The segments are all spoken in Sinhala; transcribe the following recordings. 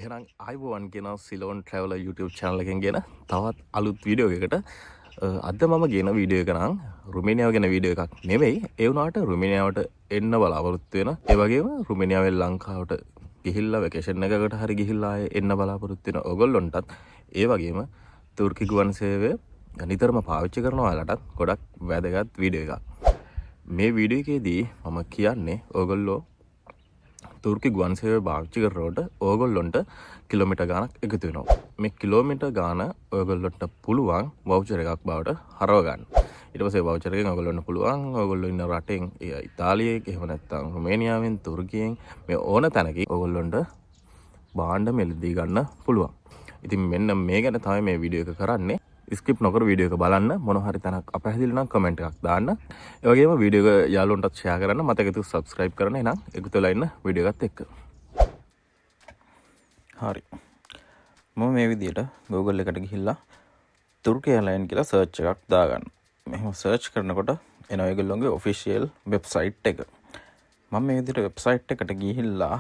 එහෙනම් අයිබෝවන් කියන සිලෝන් ට්‍රැවලර් YouTube channel එකෙන් ගෙන තවත් අලුත් වීඩියෝ එකකට අද මම ගෙන වීඩියෝ එක නම් රුමේනියාව ගැන වීඩියෝ එකක් නෙවෙයි ඒ වුණාට රුමේනියාවට එන්න බලාපොරොත්තු වෙන ඒ වගේම රුමේනියාවෙන් ලංකාවට ගිහිල්ලා වෙකේෂන් එකකට හරි ගිහිල්ලා ආයේ එන්න බලාපොරොත්තු වෙන ඔයගොල්ලන්ටත් ඒ වගේම තුර්කි ගුවන් සේවය නිතරම පාවිච්චි කරන ඔයාලටත් ගොඩක් වැදගත් වීඩියෝ එකක් මේ වීඩියෝ එකේදී මම කියන්නේ ඔයගොල්ලෝ තුර්කි ගුවන් සේවය පාවිච්චි කරනකොට ඕගොල්ලොන්ට කිලෝමීටර් ගාණක් එකතු වෙනවා. මේ කිලෝමීටර් ගාණ ඔයගොල්ලොන්ට පුළුවන් වවුචර් එකක් බවට හරව ගන්න. ඊට පස්සේ වවුචර් එකෙන් ඔයගොල්ලොන්ට පුළුවන් ඔයගොල්ලෝ ඉන්න රටෙන් ඉතාලියේ එහෙම නැත්නම් රුමේනියාවෙන් තුර්කියෙන් මේ ඕන තැනකින් ඔයගොල්ලොන්ට භාණ්ඩ මෙලදී ගන්න පුළුවන්. ඉතින් මෙන්න මේ ගැන තමයි මේ වීඩියෝ එක කරන්නේ. ස්කිප් නොකර වීඩියෝ එක බලන්න මොන හරි තැනක් අපහැදිලි නම් කමෙන්ට් එකක් දාන්න. ඒ වගේම වීඩියෝ එක යාළුවන්ටත් ෂෙයා කරන්න මතක හිටු සබ්ස්ක්‍රයිබ් කරන්න. එහෙනම් එකතු වෙලා ඉන්න වීඩියෝ එකත් එක්ක. හරි. මම මේ විදිහට Google එකට ගිහිල්ලා තුර්කි එයාර්ලයින් කියලා සර්ච් එකක් දාගන්න. මෙහෙම සර්ච් කරනකොට එනවා ඒගොල්ලෝගේ ඔෆිෂියල් වෙබ්සයිට් එක. මම මේ විදිහට වෙබ්සයිට් එකට ගිහිල්ලා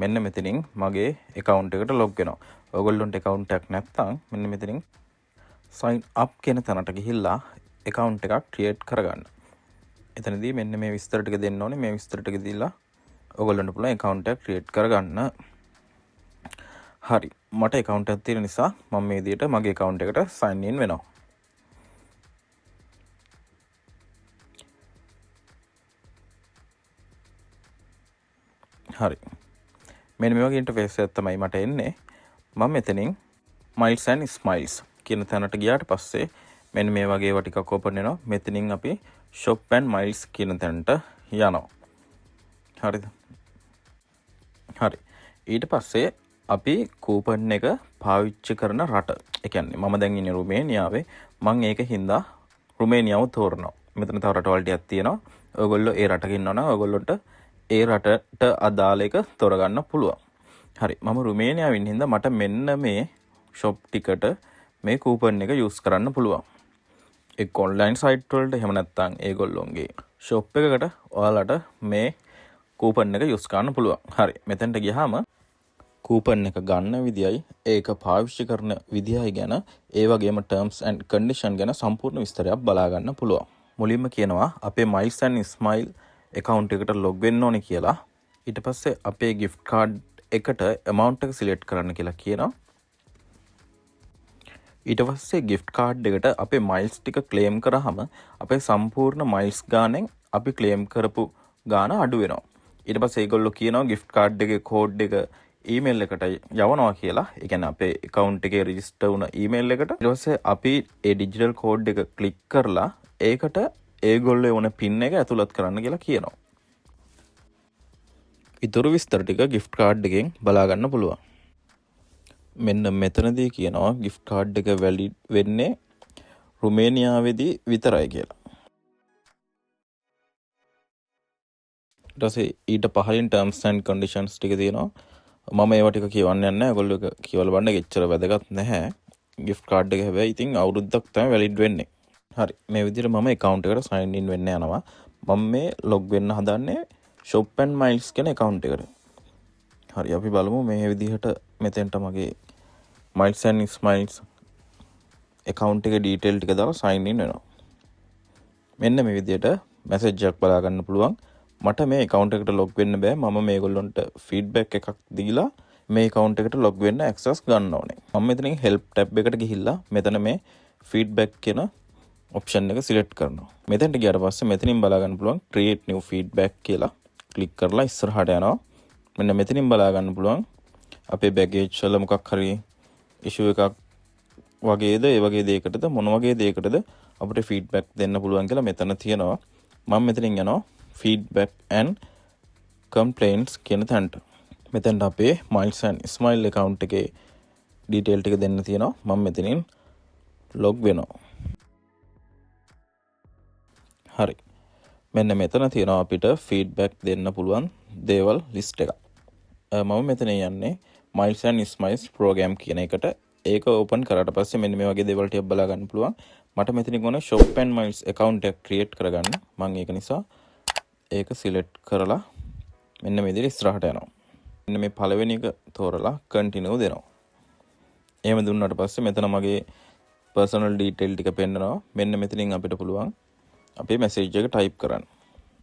මෙන්න මෙතනින් මගේ account එකට log වෙනවා. ඔයගොල්ලොන්ට account එකක් නැත්නම් මෙන්න මෙතනින් sign up කියන තැනට ගිහිල්ලා account එකක් create කරගන්න. එතනදී මෙන්න මේ විස්තර ටික දෙන්න ඕනේ. මේ විස්තර ටික දීලා ඔයගොල්ලන්ට පුළුවන් account එකක් create කරගන්න. හරි. මට account එකක් තියෙන නිසා මම මේ විදිහට මගේ account එකට sign in වෙනවා. හරි. මෙන්න මේ වගේ interface එකක් තමයි මට එන්නේ. මම මෙතනින් miles and smiles කියන තැනට ගියාට පස්සේ මෙන්න මේ වගේ ඒවා ටිකක් ඕපන් වෙනවා. මෙතනින් අපි shop and miles කියන තැනට යනවා. හරිද? හරි. ඊට පස්සේ අපි කූපන් එක පාවිච්චි කරන රට. ඒ කියන්නේ මම දැන් ඉන්නේ රුමේනියාවේ. මම ඒක හින්දා රුමේනියාව තෝරනවා. මෙතන තව රටවල් ටිකක් තියෙනවා. ඔයගොල්ලෝ ඒ රටක ඉන්නවනම් ඔයගොල්ලන්ට ඒ රටට අදාළ එක තෝරගන්න පුළුවන්. හරි. මම රුමේනියාවේ ඉන්න හින්දා මට මෙන්න මේ shop ටිකට මේ කූපන් එක යූස් කරන්න පුළුවන්. ඒ ඔන්ලයින් සයිට් වලට එහෙම නැත්නම් ඒගොල්ලොන්ගේ shop එකකට ඔයාලට මේ කූපන් එක යූස් කරන්න පුළුවන්. හරි. මෙතෙන්ට ගියාම කූපන් එක ගන්න විදියයි ඒක පාවිච්චි කරන විදියයි ගැන ඒ වගේම terms and condition ගැන සම්පූර්ණ විස්තරයක් බලා ගන්න පුළුවන්. මුලින්ම කියනවා අපේ miles and smile account එකට log වෙන්න ඕනේ කියලා. ඊට පස්සේ අපේ gift card එකට amount එක select කරන්න කියලා කියනවා. ඊට පස්සේ gift card එකට අපේ miles ටික claim කරාම අපේ සම්පූර්ණ miles ගානෙන් අපි claim කරපු ගාන අඩු වෙනවා. ඊට පස්සේ ඒගොල්ලෝ කියනවා gift card එකේ code එක email එකට යවනවා කියලා. ඒ කියන්නේ අපේ account එකේ register වුණ email එකට. ඊට පස්සේ අපි ඒ digital code එක click කරලා ඒකට ඒගොල්ලෝ වුණ pin එක ඇතුළත් කරන්න කියලා කියනවා. ඊටු විස්තර ටික gift card එකෙන් බලා ගන්න පුළුවන්. මෙන්න මෙතනදී කියනවා gift card එක valid වෙන්නේ රුමේනියාවේදී විතරයි කියලා. ඊට පස්සේ ඊට පහලින් terms and conditions ටික තියෙනවා. මම ඒවා ටික කියවන්න යන්නේ නැහැ. ඔයගොල්ලෝ ඒක කියවලා බලන්න එච්චර වැදගත් නැහැ. gift card එක හැබැයි ඉතින් අවුරුද්දක් තමයි valid වෙන්නේ. හරි. මේ විදිහට මම account එකට sign in වෙන්න යනවා. මම මේ log වෙන්න හදන්නේ shop and miles කියන account එකට. හරි. අපි බලමු මේ විදිහට මෙතෙන්ට මගේ miles and smiles account එකේ detail ටික දාලා sign in වෙනවා. මෙන්න මේ විදිහට message එකක් බලා ගන්න පුළුවන්. මට මේ account එකට log වෙන්න බෑ. මම මේගොල්ලන්ට feedback එකක් දීලා මේ account එකට log වෙන්න access ගන්න ඕනේ. මම මෙතනින් help tab එකට ගිහිල්ලා මෙතන මේ feedback කියන option එක select කරනවා. මෙතෙන්ට ගියාට පස්සේ මෙතනින් බලා ගන්න පුළුවන් create new feedback කියලා click කරලා ඉස්සරහට යනවා. මෙන්න මෙතනින් බලා ගන්න පුළුවන් අපේ baggage වල මොකක් හරි issue එකක් වගේද ඒ වගේ දෙයකටද මොන වගේ දෙයකටද අපිට feedback දෙන්න පුළුවන් කියලා මෙතන තියෙනවා. මම මෙතනින් යනවා feedback and complaints කියන තැනට. මෙතෙන්ට අපේ miles and smile account එකේ detail ටික දෙන්න තියෙනවා. මම මෙතනින් log වෙනවා. හරි. මෙන්න මෙතන තියෙනවා අපිට feedback දෙන්න පුළුවන් දේවල් list එකක්. මම මෙතන යන්නේ miles and smiles program කියන එකට. ඒක open කරාට පස්සේ මෙන්න මේ වගේ දේවල් ටික බලා ගන්න පුළුවන්. මට මෙතනින් ඕනේ shop and miles account එක create කරගන්න. මම ඒක නිසා ඒක select කරලා මෙන්න මේ විදිහට ඉස්සරහට යනවා. මෙන්න මේ පළවෙනි එක තෝරලා කන්ටිනියු දෙනවා. එහෙම දුන්නාට පස්සේ මෙතන මගේ පර්සනල් ඩීටේල් ටික පෙන්නනවා. මෙන්න මෙතනින් අපිට පුළුවන් අපේ මැසේජ් එක ටයිප් කරන්න.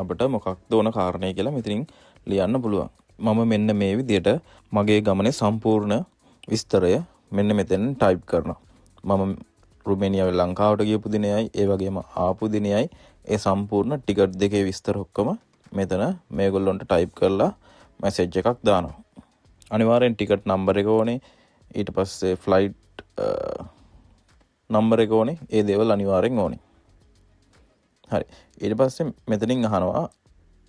අපිට මොකක්ද ඕන කාරණේ කියලා මෙතනින් ලියන්න පුළුවන්. මම මෙන්න මේ විදිහට මගේ ගමනේ සම්පූර්ණ විස්තරය මෙන්න මෙතෙන් ටයිප් කරනවා. මම රුමේනියාවේ ලංකාවට ගියපු දිනයයි ඒ වගේම ආපු දිනයයි ඒ සම්පූර්ණ ටිකට් දෙකේ විස්තර ඔක්කොම මෙතන මේගොල්ලොන්ට ටයිප් කරලා මැසේජ් එකක් දානවා. අනිවාර්යෙන් ටිකට් නම්බර එක ඕනේ. ඊට පස්සේ ෆ්ලයිට් නම්බර එක ඕනේ. ඒ දේවල් අනිවාර්යෙන් ඕනේ. හරි. ඊට පස්සේ මෙතනින් අහනවා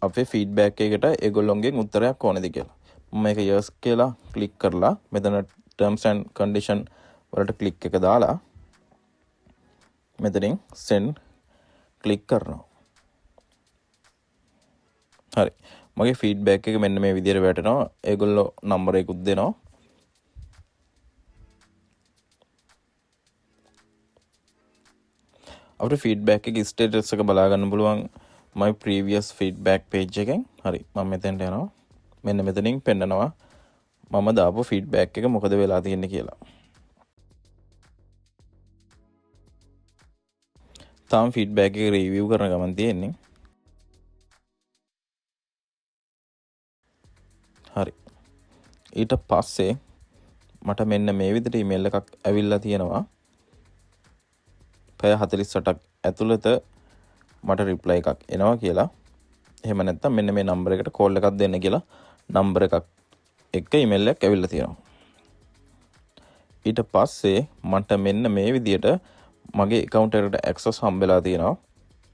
අපේ ෆීඩ්බැක් එකකට ඒගොල්ලොන්ගෙන් උත්තරයක් ඕනේද කියලා. මම මේක යස් කියලා ක්ලික් කරලා මෙතන terms and condition වලට ක්ලික් එක දාලා මෙතනින් send ක්ලික් කරනවා. හරි. මගේ ෆීඩ්බැක් එක මෙන්න මේ විදිහට වැටෙනවා. ඒගොල්ලෝ නම්බර එකකුත් දෙනවා. අපිට ෆීඩ්බැක් එකේ ස්ටේටස් එක බලා ගන්න පුළුවන් my previous feedback page එකෙන්. හරි. මම මෙතෙන්ට යනවා. මෙන්න මෙතනින් පෙන්නනවා මම දාපු ෆීඩ්බැක් එක මොකද වෙලා තියෙන්නේ කියලා. තාම ෆීඩ්බැක් එක රිවිව් කරන ගමන් තියෙන්නේ. හරි. ඊට පස්සේ මට මෙන්න මේ විදිහට ඊමේල් එකක් ඇවිල්ලා තියෙනවා. පැය 48ක් ඇතුළත මට රිප්ලයි එකක් එනවා කියලා. එහෙම නැත්නම් මෙන්න මේ නම්බර එකට කෝල් එකක් දෙන්න කියලා නම්බර එකක් එක්ක ඊමේල් එකක් ඇවිල්ලා තියෙනවා. ඊට පස්සේ මට මෙන්න මේ විදිහට මගේ account එකට access හම්බෙලා තියෙනවා.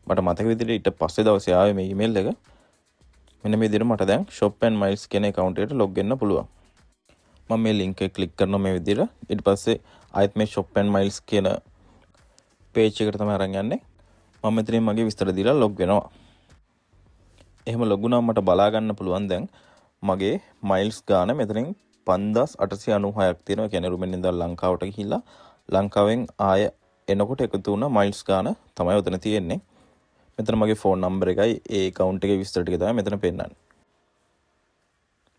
මට මතක විදිහට ඊට පස්සේ දවසේ ආවේ මේ ඊමේල් එක. මෙන්න මේ විදිහට මට දැන් shop and miles කියන account එකට log වෙන්න පුළුවන්. මම මේ link එක click කරනවා මේ විදිහට. ඊට පස්සේ ආයෙත් මේ shop and miles කියන page එකට තමයි අරන් යන්නේ. මම මෙතනින් මගේ විස්තර දීලා log වෙනවා. එහෙම log වුණාම මට බලා ගන්න පුළුවන් දැන් මගේ miles ගාන මෙතනින් 5896ක් තියෙනවා. කියන්නේ රුමෙනියෙන් ඉඳන් ලංකාවට ගිහිල්ලා ලංකාවෙන් ආය එනකොට එකතු වුණ miles ගාන තමයි උතන තියෙන්නේ. මෙතන මගේ phone number එකයි ඒ account එකේ විස්තර ටික තමයි මෙතන පෙන්නන්නේ.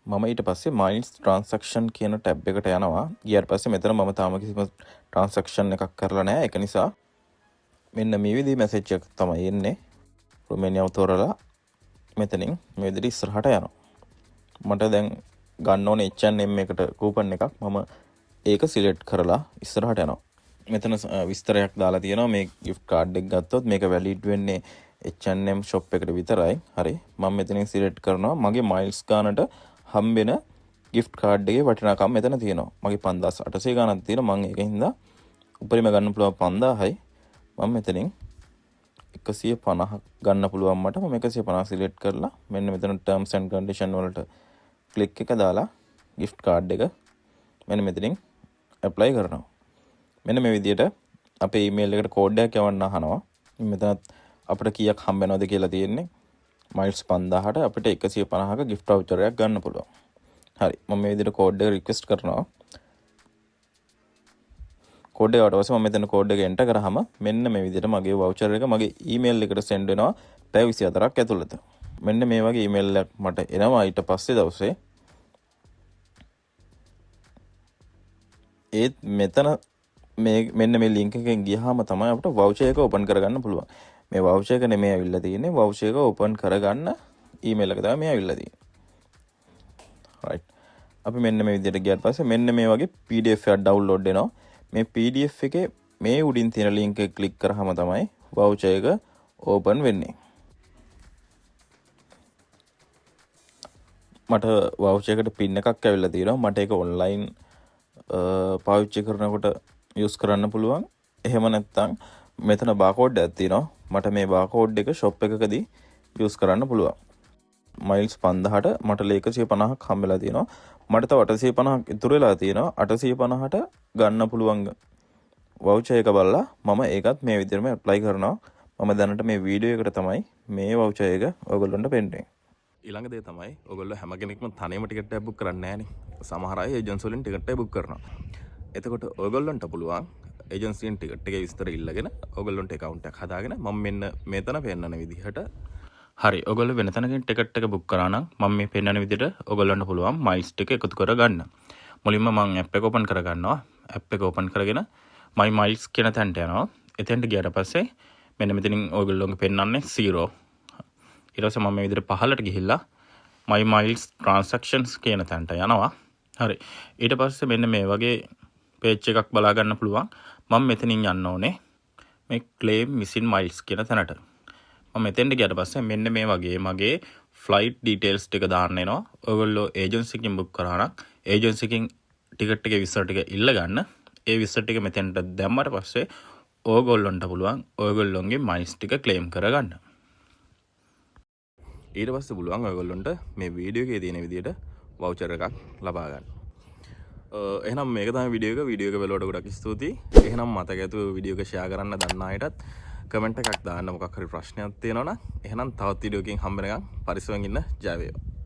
මම ඊට පස්සේ miles transaction කියන tab එකට යනවා. ඊට පස්සේ මෙතන මම තාම කිසිම transaction එකක් කරලා නැහැ. ඒක නිසා මෙන්න මේ විදිහේ මැසේජ් එකක් තමයි එන්නේ. රුමේනියාව තෝරලා මෙතනින් මේ විදිහට ඉස්සරහට යනවා. මට දැන් ගන්න ඕනේ H&M එකට කූපන් එකක්. මම ඒක සිලෙක්ට් කරලා ඉස්සරහට යනවා. මෙතන විස්තරයක් දාලා තියෙනවා මේ gift card එක ගත්තොත් මේක valid වෙන්නේ H&M shop එකට විතරයි. හරි. මම මෙතනින් සිලෙක්ට් කරනවා මගේ miles ගානට හම්බෙන gift card එකේ වටිනාකම මෙතන තියෙනවා. මගේ 5800 ගානක් තියෙනවා. මම ඒකින්ද උපරිම ගන්න පුළුවන් 5000යි. මම මෙතනින් 150ක් ගන්න පුළුවන් මට. මම 150 සිලෙක්ට් කරලා මෙන්න මෙතන terms and condition වලට ක්ලික් එක දාලා gift card එක මෙන්න මෙතනින් apply කරනවා. මෙන්න මේ විදිහට අපේ email එකට කෝඩ් එකක් යවන්න අහනවා. මෙතන අපිට කීයක් හම්බ වෙනවද කියලා තියෙන්නේ. miles 5000ට අපිට 150ක gift voucher එකක් ගන්න පුළුවන්. හරි. මම මේ විදිහට කෝඩ් එක රික්වෙස්ට් කරනවා. කෝඩ් එක ආවට පස්සේ මම මෙතන කෝඩ් එක එන්ටර් කරාම මෙන්න මේ විදිහට මගේ voucher එක මගේ email එකට send වෙනවා පැය 24ක් ඇතුළත. මෙන්න මේ වගේ email එකක් මට එනවා ඊට පස්සේ දවසේ. ඒත් මෙතන මෙන්න මේ link එකෙන් ගියාම තමයි අපිට voucher එක open කරගන්න පුළුවන්. මේ voucher එක නෙමෙයි ඇවිල්ලා තියෙන්නේ. voucher එක open කරගන්න email එක තමයි මේ ඇවිල්ලා තියෙන්නේ. right. අපි මෙන්න මේ විදිහට ගියාට පස්සේ මෙන්න මේ වගේ PDF එකක් download වෙනවා. මේ PDF එකේ මේ උඩින් තියෙන link එක click කරාම තමයි voucher එක open වෙන්නේ. මට voucher එකට pin එකක් ඇවිල්ලා තියෙනවා. මට ඒක online පාවිච්චි කරනකොට use කරන්න පුළුවන්. එහෙම නැත්නම් මෙතන barcode එකක් තියෙනවා. මට මේ barcode එක shop එකකදී use කරන්න පුළුවන්. miles 5000ට මට 150ක් හම්බෙලා තියෙනවා. මට තව 850ක් ඉතුරු වෙලා තියෙනවා. 850ට ගන්න පුළුවන් voucher එක බලලා මම ඒකත් මේ විදිහටම apply කරනවා. මම දැනට මේ වීඩියෝ එකට තමයි මේ voucher එක ඔයගොල්ලන්ට පෙන්නන්නේ. ඊළඟ දේ තමයි ඔයගොල්ලෝ හැම කෙනෙක්ම තනියම ටිකට් එකක් බුක් කරන්නේ නැහනේ. සමහර අය ඒජන්සි වලින් ටිකට් එක බුක් කරනවා. එතකොට ඔයගොල්ලන්ට පුළුවන් ඒජන්සියෙන් ටිකට් එකේ විස්තර ඉල්ලගෙන ඔයගොල්ලන්ට account එකක් හදාගෙන මම මෙන්න මෙතන පෙන්නන විදිහට හරි. ඔයගොල්ලෝ වෙන තැනකින් ටිකට් එක බුක් කරා නම් මම මේ පෙන්නන විදිහට ඔයගොල්ලන්ට පුළුවන් මයිල්ස් ටික එකතු කරගන්න. මුලින්ම මම ඇප් එක ඕපන් කරගන්නවා. ඇප් එක ඕපන් කරගෙන my miles කියන තැනට යනවා. එතෙන්ට ගියාට පස්සේ මෙන්න මෙතනින් ඔයගොල්ලෝගේ පෙන්නන්නේ 0. ඊට පස්සේ මම මේ විදිහට පහළට ගිහිල්ලා my miles transactions කියන තැනට යනවා. හරි. ඊට පස්සේ මෙන්න මේ වගේ page එකක් බලා ගන්න පුළුවන්. මම මෙතනින් යන්න ඕනේ මේ claim missing miles කියන තැනට. මම මෙතෙන්ට ගියාට පස්සේ මෙන්න මේ වගේ මගේ flight details ටික දාන්න එනවා. ඔයගොල්ලෝ agency එකකින් book කරා නම් agency එකකින් ටිකට් එකේ විස්තර ටික ඉල්ල ගන්න. ඒ විස්තර ටික මෙතෙන්ට දැම්මට පස්සේ ඕගොල්ලොන්ට පුළුවන් ඔයගොල්ලොන්ගේ miles ටික claim කරගන්න. ඊට පස්සේ පුළුවන් ඔයගොල්ලොන්ට මේ වීඩියෝ එකේ තියෙන විදිහට voucher එකක් ලබා ගන්න. එහෙනම් මේක තමයි වීඩියෝ එක බලවට ගොඩක් ස්තුතියි. එහෙනම් මතක ඇතුව වීඩියෝ එක share කරන්න දන්න අයටත් කමෙන්ට් එකක් දාන්න මොකක් හරි ප්‍රශ්නයක් තියෙනවා නම්. එහෙනම් තවත් වීඩියෝ එකකින් හම්බ වෙනකන් පරිස්සමෙන් ඉන්න. ජය වේවා.